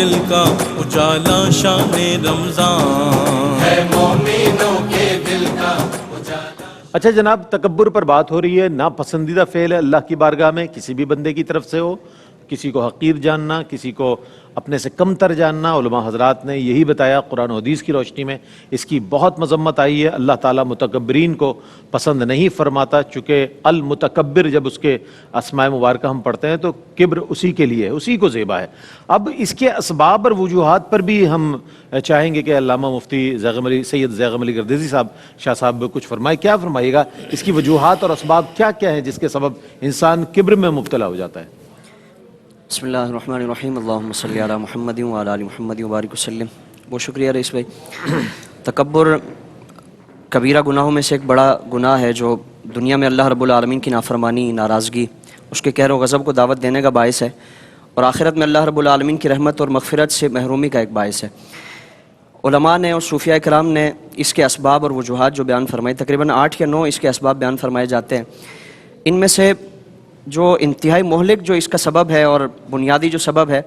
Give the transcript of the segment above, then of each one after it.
دل کا اجالا شان رمضان ہے، مومنوں کے دل کا اجالا۔ اچھا جناب، تکبر پر بات ہو رہی ہے، ناپسندیدہ فعل ہے اللہ کی بارگاہ میں، کسی بھی بندے کی طرف سے ہو، کسی کو حقیر جاننا، کسی کو اپنے سے کم تر جاننا۔ علماء حضرات نے یہی بتایا، قرآن و حدیث کی روشنی میں اس کی بہت مذمت آئی ہے۔ اللہ تعالیٰ متکبرین کو پسند نہیں فرماتا، چونکہ المتکبر جب اس کے اسماء مبارکہ ہم پڑھتے ہیں تو کبر اسی کے لیے ہے، اسی کو زیبا ہے۔ اب اس کے اسباب اور وجوہات پر بھی ہم چاہیں گے کہ علامہ مفتی زیغم علی سید زیغم علی گردیزی صاحب شاہ صاحب کچھ فرمائے۔ کیا فرمائیے گا، اس کی وجوہات اور اسباب کیا کیا ہیں جس کے سبب انسان کبر میں مبتلا ہو جاتا ہے؟ بسم اللہ الرحمن الرحیم، اللہم صلی علی محمد وعلی آل محمد وبارک وسلم۔ بہت شکریہ رئیس بھائی۔ تکبر کبیرہ گناہوں میں سے ایک بڑا گناہ ہے جو دنیا میں اللہ رب العالمین کی نافرمانی، ناراضگی، اس کے قہر و غضب کو دعوت دینے کا باعث ہے، اور آخرت میں اللہ رب العالمین کی رحمت اور مغفرت سے محرومی کا ایک باعث ہے۔ علماء نے اور صوفیاء کرام نے اس کے اسباب اور وجوہات جو بیان فرمائے، تقریباً 8 یا 9 اس کے اسباب بیان فرمائے جاتے ہیں۔ ان میں سے جو انتہائی مہلک جو اس کا سبب ہے اور بنیادی جو سبب ہے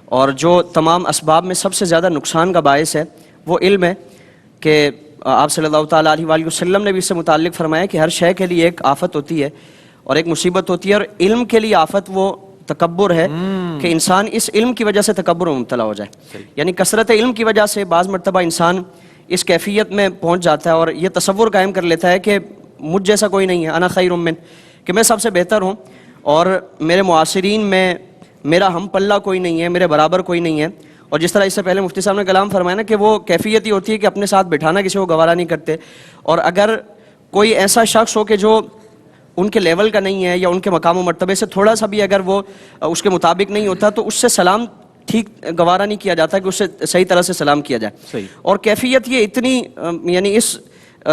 اور جو تمام اسباب میں سب سے زیادہ نقصان کا باعث ہے، وہ علم ہے کہ آپ صلی اللہ تعالیٰ علیہ وآلہ وسلم نے بھی اس سے متعلق فرمایا کہ ہر شے کے لیے ایک آفت ہوتی ہے اور ایک مصیبت ہوتی ہے، اور علم کے لیے آفت وہ تکبر ہے کہ انسان اس علم کی وجہ سے تکبر میں مبتلا ہو جائے۔ یعنی کثرت علم کی وجہ سے بعض مرتبہ انسان اس کیفیت میں پہنچ جاتا ہے اور یہ تصور قائم کر لیتا ہے کہ مجھ جیسا کوئی نہیں ہے، انا خیر من، کہ میں سب سے بہتر ہوں اور میرے معاصرین میں میرا ہم پلہ کوئی نہیں ہے، میرے برابر کوئی نہیں ہے۔ اور جس طرح اس سے پہلے مفتی صاحب نے کلام فرمایا نا کہ وہ کیفیت ہی ہوتی ہے کہ اپنے ساتھ بٹھانا کسی کو گوارا نہیں کرتے، اور اگر کوئی ایسا شخص ہو کہ جو ان کے لیول کا نہیں ہے یا ان کے مقام و مرتبے سے تھوڑا سا بھی اگر وہ اس کے مطابق نہیں ہوتا تو اس سے سلام ٹھیک گوارا نہیں کیا جاتا کہ اس سے صحیح طرح سے سلام کیا جائے۔ اور کیفیت یہ اتنی یعنی اس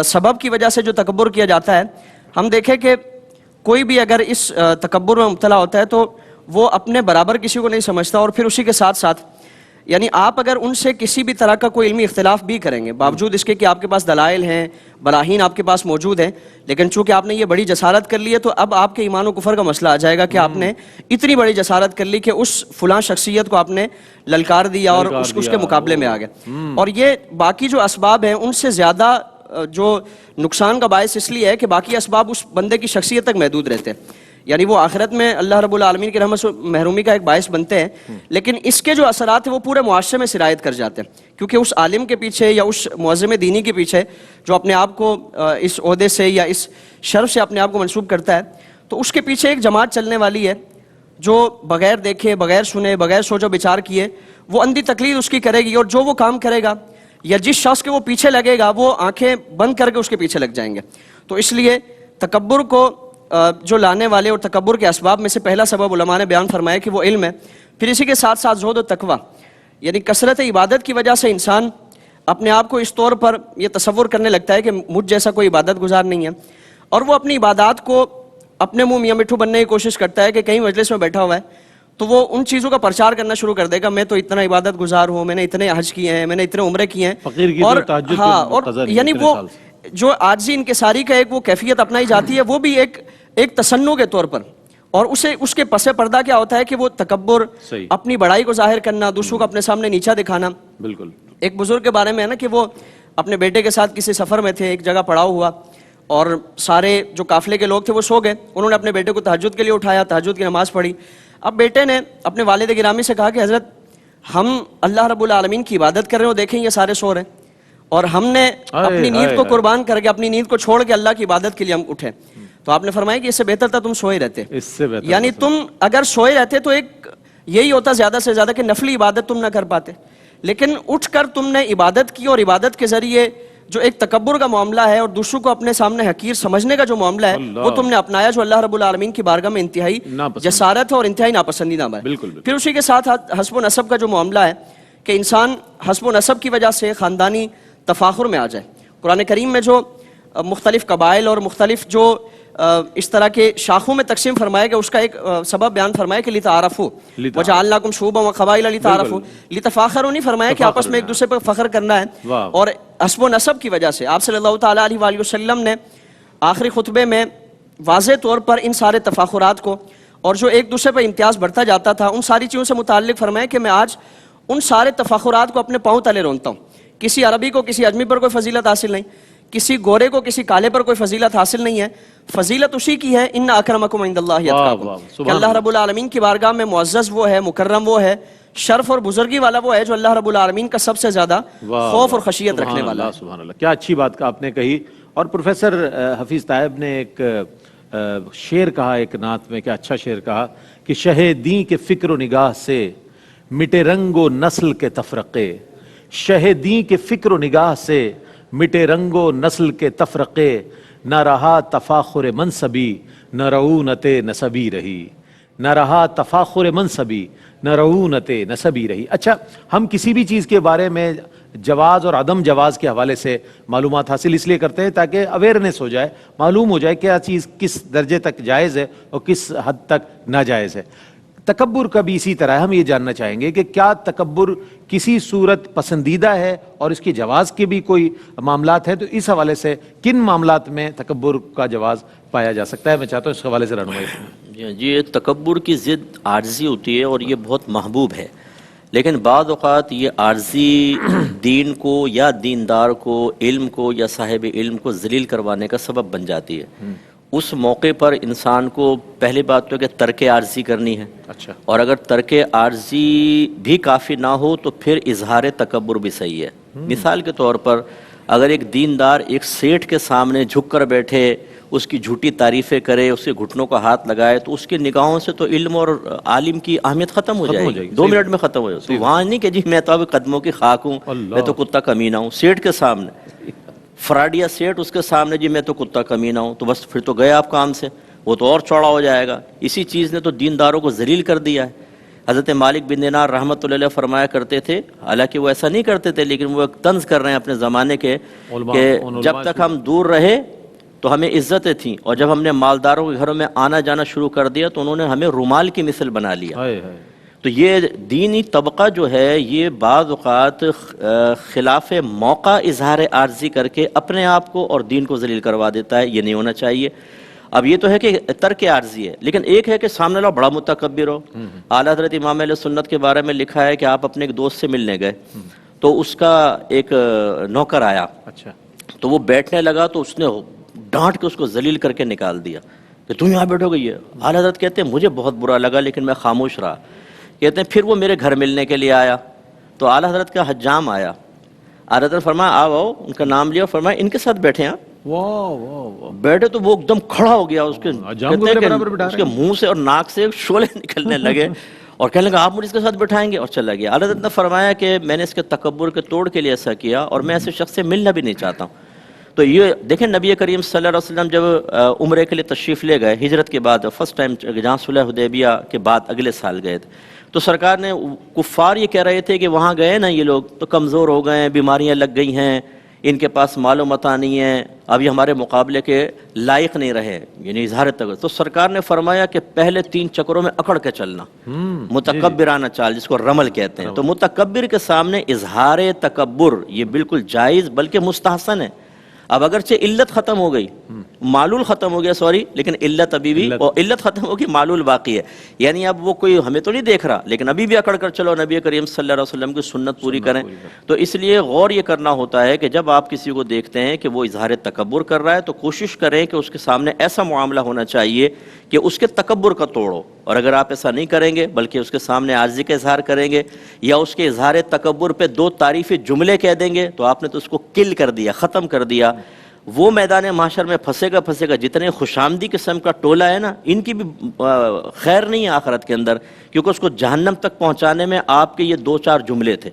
سبب کی وجہ سے جو تکبر کیا جاتا ہے، ہم دیکھیں کہ کوئی بھی اگر اس تکبر میں مبتلا ہوتا ہے تو وہ اپنے برابر کسی کو نہیں سمجھتا، اور پھر اسی کے ساتھ ساتھ یعنی آپ اگر ان سے کسی بھی طرح کا کوئی علمی اختلاف بھی کریں گے، باوجود اس کے کہ آپ کے پاس دلائل ہیں، براہین آپ کے پاس موجود ہیں، لیکن چونکہ آپ نے یہ بڑی جسارت کر لی ہے تو اب آپ کے ایمان و کفر کا مسئلہ آ جائے گا کہ آپ نے اتنی بڑی جسارت کر لی کہ اس فلاں شخصیت کو آپ نے للکار دیا اور اس کے مقابلے میں آ گئے۔ اور یہ باقی جو اسباب ہیں ان سے زیادہ جو نقصان کا باعث اس لیے ہے کہ باقی اسباب اس بندے کی شخصیت تک محدود رہتے ہیں، یعنی وہ آخرت میں اللہ رب العالمین کی رحمت سے محرومی کا ایک باعث بنتے ہیں، لیکن اس کے جو اثرات ہیں وہ پورے معاشرے میں سرایت کر جاتے ہیں، کیونکہ اس عالم کے پیچھے یا اس معظم دینی کے پیچھے جو اپنے آپ کو اس عہدے سے یا اس شرف سے اپنے آپ کو منسوب کرتا ہے، تو اس کے پیچھے ایک جماعت چلنے والی ہے جو بغیر دیکھے، بغیر سنے، بغیر سوچ و بچار کیے وہ اندھی تقلید اس کی کرے گی، اور جو وہ کام کرے گا یا جس شخص کے وہ پیچھے لگے گا وہ آنکھیں بند کر کے اس کے پیچھے لگ جائیں گے۔ تو اس لیے تکبر کو جو لانے والے اور تکبر کے اسباب میں سے پہلا سبب علماء نے بیان فرمایا کہ وہ علم ہے، پھر اسی کے ساتھ ساتھ زہد و تقویٰ، یعنی کثرت عبادت کی وجہ سے انسان اپنے آپ کو اس طور پر یہ تصور کرنے لگتا ہے کہ مجھ جیسا کوئی عبادت گزار نہیں ہے، اور وہ اپنی عبادات کو اپنے منہ میاں مٹھو بننے کی کوشش کرتا ہے کہ کہیں مجلس میں بیٹھا ہوا ہے تو وہ ان چیزوں کا پرچار کرنا شروع کر دے گا، میں تو اتنا عبادت گزار ہوں، میں نے اتنے حج کیے ہیں، میں نے اتنے عمرے کیے ہیں، اور یعنی وہ جو عاجزی انکساری کا ایک وہ کیفیت اپنائی جاتی ہے، وہ بھی ایک تصنع کے طور پر، اور اس کے پس پردہ کیا ہوتا ہے کہ وہ تکبر، اپنی بڑائی کو ظاہر کرنا، دوسروں کو اپنے سامنے نیچا دکھانا۔ بالکل ایک بزرگ کے بارے میں ہے نا کہ وہ اپنے بیٹے کے ساتھ کسی سفر میں تھے، ایک جگہ پڑاؤ ہوا اور سارے جو قافلے کے لوگ تھے وہ سو گئے، انہوں نے اپنے بیٹے کو تہجد کے لیے اٹھایا، تہجد کی نماز پڑھی۔ اب بیٹے نے اپنے والد گرامی سے کہا کہ حضرت ہم اللہ رب العالمین کی عبادت کر رہے ہیں اور دیکھیں یہ سارے سو رہے ہیں، اور ہم نے اپنی نیند کو قربان کر کے، اپنی نیند کو چھوڑ کے اللہ کی عبادت کے لیے ہم اٹھے۔ تو آپ نے فرمایا کہ اس سے بہتر تھا تم سوئے رہتے، یعنی تم اگر سوئے رہتے تو ایک یہی ہوتا زیادہ سے زیادہ کہ نفلی عبادت تم نہ کر پاتے، لیکن اٹھ کر تم نے عبادت کی، اور عبادت کے ذریعے جو ایک تکبر کا معاملہ ہے اور دوسروں کو اپنے سامنے حقیر سمجھنے کا جو معاملہ ہے وہ تم نے اپنایا، جو اللہ رب العالمین کی بارگاہ میں انتہائی جسارت ہے اور انتہائی ناپسندیدہ ہے۔ پھر اسی کے ساتھ حسب و نسب کا جو معاملہ ہے کہ انسان حسب و نسب کی وجہ سے خاندانی تفاخر میں آ جائے۔ قرآن کریم میں جو مختلف قبائل اور مختلف جو اس طرح کے شاخوں میں تقسیم فرمایا گیا، اس کا ایک سبب بیان فرمایا کہ لتعارفوا وجعلناکم شعوبا وقبائل لتعارفوا، لتفاخروا نہیں فرمایا کہ آپس میں ایک دوسرے پر فخر کرنا ہے۔ اور حسب و نسب کی وجہ سے آپ صلی اللہ تعالیٰ علیہ وآلہ وسلم نے آخری خطبے میں واضح طور پر ان سارے تفاخرات کو اور جو ایک دوسرے پر امتیاز بڑھتا جاتا تھا ان ساری چیزوں سے متعلق فرمایا کہ میں آج ان سارے تفاخرات کو اپنے پاؤں تلے رونتا ہوں. کسی عربی کو کسی اجمی پر کوئی فضیلت حاصل نہیں, کسی گورے کو کسی کالے پر کوئی فضیلت حاصل نہیں ہے. فضیلت اسی کی ہے ان اکرمکم عند اللہ اتقاکم, کہ اللہ رب العالمین کی بارگاہ میں معزز وہ ہے, مکرم وہ ہے, شرف اور بزرگی والا وہ ہے جو اللہ رب العالمین کا سب سے زیادہ خوف اور خشیت رکھنے والا ہے. سبحان اللہ, کیا اچھی بات آپ نے کہی. اور پروفیسر حفیظ طیب نے ایک شعر کہا ایک نعت میں, کیا اچھا شعر کہا کہ شہ دین کے فکر و نگاہ سے مٹے رنگ و نسل کے تفرقے, شہ دین کے فکر و نگاہ سے مٹے رنگ و نسل کے تفرقے, نہ رہا تفاخر منصبی نہ رعونت نسبی رہی, نہ رہا تفاخر منصبی نہ رعونت نسبی رہی. اچھا, ہم کسی بھی چیز کے بارے میں جواز اور عدم جواز کے حوالے سے معلومات حاصل اس لیے کرتے ہیں تاکہ اویئرنیس ہو جائے, معلوم ہو جائے کیا چیز کس درجے تک جائز ہے اور کس حد تک ناجائز ہے. تکبر کا بھی اسی طرح ہے. ہم یہ جاننا چاہیں گے کہ کیا تکبر کسی صورت پسندیدہ ہے اور اس کے جواز کے بھی کوئی معاملات ہیں, تو اس حوالے سے کن معاملات میں تکبر کا جواز پایا جا سکتا ہے؟ میں چاہتا ہوں اس حوالے سے رہنمائی. یہ تکبر کی ضد عاجزی ہوتی ہے اور یہ بہت محبوب ہے, لیکن بعض اوقات یہ عارضی دین کو یا دیندار کو, علم کو یا صاحب علم کو ذلیل کروانے کا سبب بن جاتی ہے. اس موقع پر انسان کو پہلی بات تو کہ ترک عارضی کرنی ہے. اچھا, اور اگر ترک عارضی بھی کافی نہ ہو تو پھر اظہار تکبر بھی صحیح ہے. مثال کے طور پر اگر ایک دیندار ایک سیٹھ کے سامنے جھک کر بیٹھے, اس کی جھوٹی تعریفیں کرے, اس کے گھٹنوں کا ہاتھ لگائے, تو اس کی نگاہوں سے تو علم اور عالم کی اہمیت ختم ہو جائے گی, 2 منٹ میں ختم ہو جائے. تو وہاں نہیں کہ جی میں تو اب قدموں کی خاک ہوں, میں تو کتا کمینہ ہوں. سیٹھ کے سامنے, فراڈیا سیٹ اس کے سامنے, جی میں تو کتا کمینہ ہوں, تو بس پھر تو گئے آپ کام سے, وہ تو اور چوڑا ہو جائے گا. اسی چیز نے تو دینداروں کو ذلیل کر دیا ہے. حضرت مالک بن دینار رحمۃ اللہ علیہ فرمایا کرتے تھے, حالانکہ وہ ایسا نہیں کرتے تھے لیکن وہ ایک طنز کر رہے ہیں اپنے زمانے کے, کہ جب تک ہم دور رہے تو ہمیں عزتیں تھیں, اور جب ہم نے مالداروں کے گھروں میں آنا جانا شروع کر دیا تو انہوں نے ہمیں رومال کی مثل بنا لیا. تو یہ دینی طبقہ جو ہے یہ بعض اوقات خلاف موقع اظہار عارضی کر کے اپنے آپ کو اور دین کو ذلیل کروا دیتا ہے. یہ نہیں ہونا چاہیے. اب یہ تو ہے کہ ترک عارضی ہے, لیکن ایک ہے کہ سامنے والا بڑا متکبر ہو. اعلیٰ حضرت امام اہل سنت کے بارے میں لکھا ہے کہ آپ اپنے ایک دوست سے ملنے گئے, تو اس کا ایک نوکر آیا. اچھا, تو وہ بیٹھنے لگا تو اس نے ڈانٹ کے اس کو ذلیل کر کے نکال دیا کہ تم یہاں بیٹھو گئی ہے. اعلیٰ حضرت کہتے ہیں مجھے بہت برا لگا لیکن میں خاموش رہا. کہتے ہیں پھر وہ میرے گھر ملنے کے لیے آیا, تو اعلیٰ حضرت کا حجام آیا. اعلیٰ حضرت فرمایا آؤ, ان کا نام لیا, فرمایا ان کے ساتھ بیٹھے ہیں. بیٹھے تو وہ ایک دم کھڑا ہو گیا, اس کے منہ سے اور ناک سے شعلے نکلنے لگے اور کہنے لگا آپ مجھے اس کے ساتھ بٹھائیں گے, اور چلا گیا. اعلیٰ حضرت نے فرمایا کہ میں نے اس کے تکبر کے توڑ کے لیے ایسا کیا اور میں ایسے شخص سے ملنا بھی نہیں چاہتا ہوں. تو یہ دیکھیں نبی کریم صلی اللہ علیہ وسلم جب عمرے کے لیے تشریف لے گئے ہجرت کے بعد, فرسٹ ٹائم جہاں صلح حدیبیہ کے بعد اگلے سال گئے تھے, تو سرکار نے کفار یہ کہہ رہے تھے کہ وہاں گئے نا یہ لوگ تو کمزور ہو گئے ہیں, بیماریاں لگ گئی ہیں, ان کے پاس مال و متاع نہیں ہے, اب یہ ہمارے مقابلے کے لائق نہیں رہے, یعنی اظہار تکبر. تو سرکار نے فرمایا کہ پہلے 3 چکروں میں اکڑ کے چلنا, متکبرانہ چال جس کو رمل کہتے ہیں. تو متکبر کے سامنے اظہار تکبر یہ بالکل جائز بلکہ مستحسن ہے. اب اگرچہ علت ختم ہو گئی, معلول ختم ہو گیا, سوری, لیکن علت ابھی بھی, اور علت ختم ہوگی معلول باقی ہے. یعنی اب وہ کوئی ہمیں تو نہیں دیکھ رہا لیکن ابھی بھی اکڑ کر چلو, نبی کریم صلی اللہ علیہ وسلم کی سنت پوری کریں. تو اس لیے غور یہ کرنا ہوتا ہے کہ جب آپ کسی کو دیکھتے ہیں کہ وہ اظہار تکبر کر رہا ہے تو کوشش کریں کہ اس کے سامنے ایسا معاملہ ہونا چاہیے کہ اس کے تکبر کا توڑو. اور اگر آپ ایسا نہیں کریں گے بلکہ اس کے سامنے عاجزی کا اظہار کریں گے یا اس کے اظہار تکبر پہ 2 تعریفی جملے کہہ دیں گے تو آپ نے تو اس کو کل کر دیا, ختم کر دیا. وہ میدان محشر میں پھنسے گا. جتنے خوش آمدی قسم کا ٹولہ ہے نا, ان کی بھی خیر نہیں ہے آخرت کے اندر, کیونکہ اس کو جہنم تک پہنچانے میں آپ کے یہ 2-4 جملے تھے.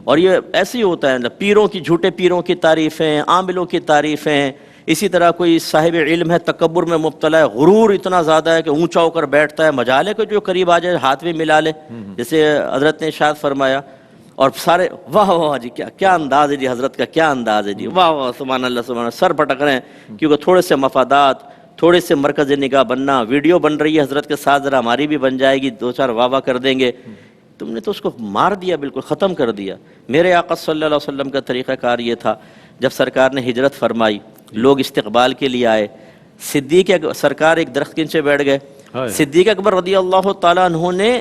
اور یہ ایسے ہی ہوتا ہے, پیروں کی, جھوٹے پیروں کی تعریفیں, عاملوں کی تعریفیں. اسی طرح کوئی صاحب علم ہے تکبر میں مبتلا ہے, غرور اتنا زیادہ ہے کہ اونچا ہو کر بیٹھتا ہے, مجال ہے کہ جو قریب آ جائے ہاتھ بھی ملا لے, جیسے حضرت نے ارشاد فرمایا. اور سارے واہ واہ جی, کیا انداز ہے جی, حضرت کا کیا انداز ہے جی, واہ واہ سبحان اللہ سبحان اللہ, سر پٹک رہے ہیں کیونکہ تھوڑے سے مفادات, تھوڑے سے مرکز نگاہ بننا. ویڈیو بن رہی ہے حضرت کے ساتھ, ذرا ہماری بھی بن جائے گی, 2-4 واہ واہ کر دیں گے. تم نے تو اس کو مار دیا, بالکل ختم کر دیا. میرے آقا صلی اللہ علیہ وسلم کا طریقہ کار یہ تھا, جب سرکار نے ہجرت فرمائی, لوگ استقبال کے لیے آئے, صدیق سرکار ایک درخت کے نیچے بیٹھ گئے. صدیق اکبر رضی اللہ تعالیٰ عنہ نے